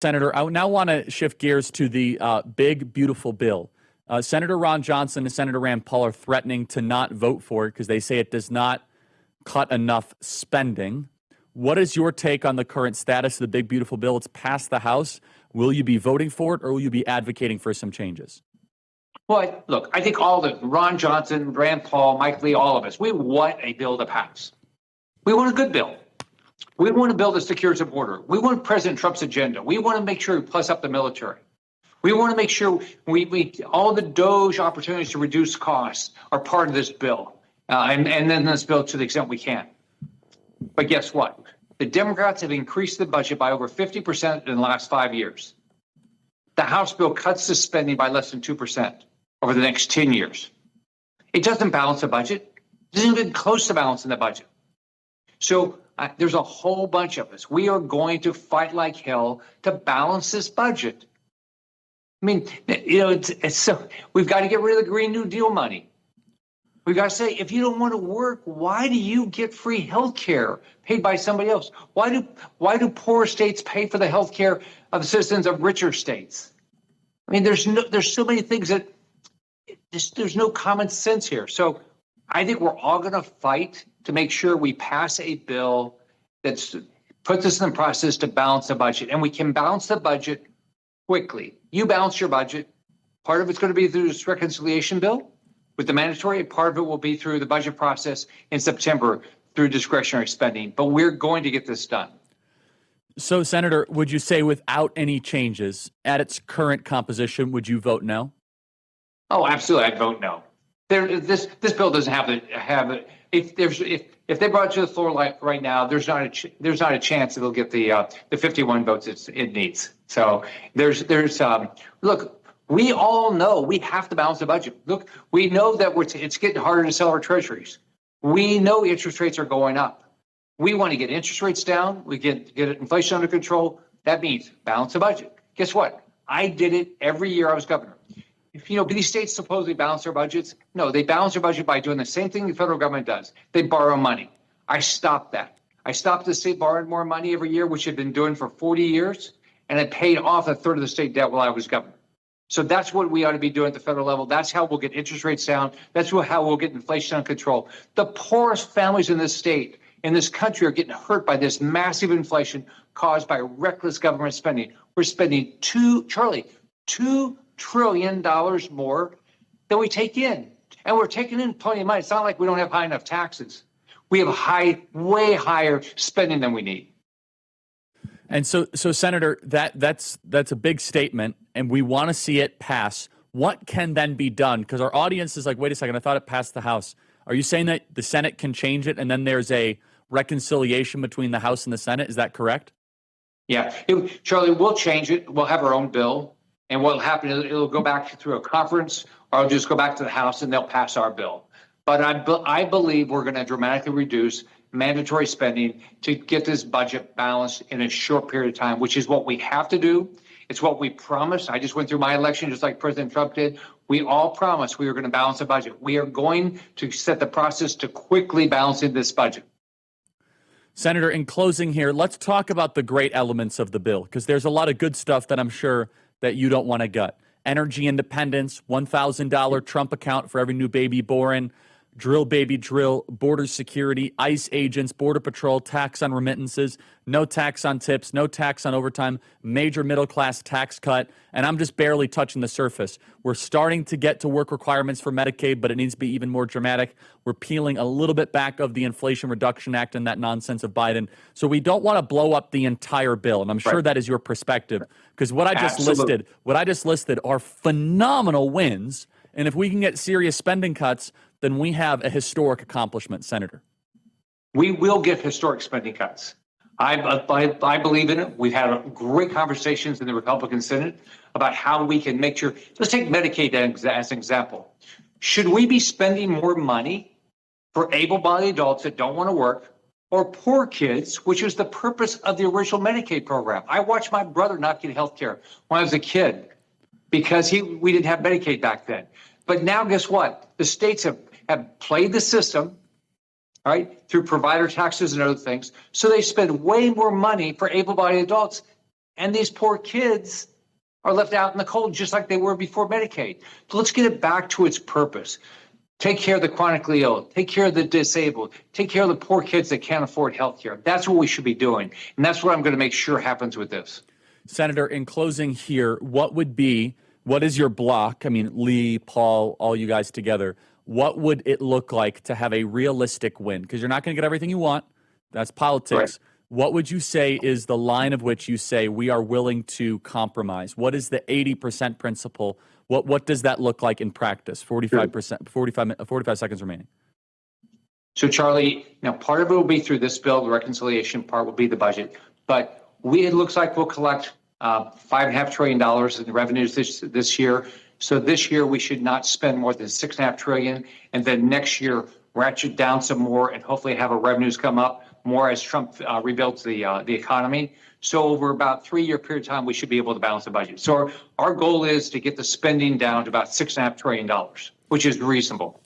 Senator, I now want to shift gears to the big, beautiful bill. Senator Ron Johnson and Senator Rand Paul are threatening to not vote for it because they say it does not cut enough spending. What is your take on the current status of the big, beautiful bill? It's passed the House. Will you be voting for it, or will you be advocating for some changes? Well, look, I think all the Ron Johnson, Rand Paul, Mike Lee, all of us, we want a bill to pass. We want a good bill. We want a bill that secures the border. We want President Trump's agenda. We want to make sure we plus up the military. We want to make sure we all the DOGE opportunities to reduce costs are part of this bill, and then this bill to the extent we can. But guess what? The Democrats have increased the budget by over 50% in the last 5 years. The House bill cuts the spending by less than 2% over the next 10 years. It doesn't balance the budget. It isn't even close to balancing the budget. So there's a whole bunch of us. We are going to fight like hell to balance this budget. I mean, it's so we've got to get rid of the Green New Deal money. We've got to say, if you don't want to work, why do you get free health care paid by somebody else? Why do poor states pay for the health care of the citizens of richer states? I mean, there's so many things that there's no common sense here. So I think we're all going to fight to make sure we pass a bill that puts us in the process to balance the budget. And we can balance the budget quickly. You balance your budget. Part of it's going to be through this reconciliation bill with the mandatory. Part of it will be through the budget process in September through discretionary spending. But we're going to get this done. So, Senator, would you say without any changes at its current composition, would you vote no? Oh, absolutely. I'd vote no. This bill doesn't have it. If they brought it to the floor like right now, there's not a chance it'll get the 51 votes it needs. So look, we all know we have to balance the budget. Look, we know that it's getting harder to sell our treasuries. We know interest rates are going up. We want to get interest rates down. We get inflation under control. That means balance the budget. Guess what? I did it every year I was governor. These states supposedly balance their budgets. No, they balance their budget by doing the same thing the federal government does. They borrow money. I stopped that. I stopped the state borrowing more money every year, which had been doing for 40 years, and it paid off a third of the state debt while I was governor. So that's what we ought to be doing at the federal level. That's how we'll get interest rates down. That's how we'll get inflation under control. The poorest families in this state, in this country, are getting hurt by this massive inflation caused by reckless government spending. We're spending $2 trillion more than we take in. And we're taking in plenty of money. It's not like we don't have high enough taxes. We have way higher spending than we need. And so Senator, that's a big statement, and we want to see it pass. What can then be done? Because our audience is like, wait a second, I thought it passed the House. Are you saying that the Senate can change it, and then there's a reconciliation between the House and the Senate? Is that correct? Yeah, Charlie, we'll change it. We'll have our own bill. And what'll happen is it'll go back through a conference, or it'll just go back to the House and they'll pass our bill. But I believe we're going to dramatically reduce mandatory spending to get this budget balanced in a short period of time, which is what we have to do. It's what we promised. I just went through my election just like President Trump did. We all promised we were going to balance the budget. We are going to set the process to quickly balance in this budget. Senator, in closing here, let's talk about the great elements of the bill, because there's a lot of good stuff that I'm sure that you don't want to gut. Energy independence, $1,000 Trump account for every new baby born, drill baby drill, border security, ICE agents, border patrol, tax on remittances, no tax on tips, no tax on overtime, major middle class tax cut, and I'm just barely touching the surface. We're starting to get to work requirements for Medicaid, but it needs to be even more dramatic. We're peeling a little bit back of the Inflation Reduction Act and that nonsense of Biden. So we don't want to blow up the entire bill, and I'm sure that is your perspective, because what I just listed are phenomenal wins, and if we can get serious spending cuts, then we have a historic accomplishment, Senator. We will get historic spending cuts. I believe in it. We've had great conversations in the Republican Senate about how we can make sure. Let's take Medicaid as an example. Should we be spending more money for able-bodied adults that don't want to work, or poor kids, which is the purpose of the original Medicaid program? I watched my brother not get health care when I was a kid because we didn't have Medicaid back then. But now, guess what? The states have played the system, all right, through provider taxes and other things. So they spend way more money for able-bodied adults. And these poor kids are left out in the cold just like they were before Medicaid. So let's get it back to its purpose. Take care of the chronically ill, take care of the disabled, take care of the poor kids that can't afford health care. That's what we should be doing. And that's what I'm going to make sure happens with this. Senator, in closing here, what is your block? I mean, Lee, Paul, all you guys together, what would it look like to have a realistic win? Because you're not going to get everything you want. That's politics. Right. What would you say is the line of which you say we are willing to compromise? What is the 80% principle? What does that look like in practice? 45%, 45 seconds remaining. So, Charlie, part of it will be through this bill. The reconciliation part will be the budget. But it looks like we'll collect $5.5 trillion in revenues this year. So this year we should not spend more than $6.5 trillion, and then next year ratchet down some more and hopefully have our revenues come up more as Trump rebuilds the economy. So over about a 3-year period of time, we should be able to balance the budget. So our goal is to get the spending down to about $6.5 trillion, which is reasonable.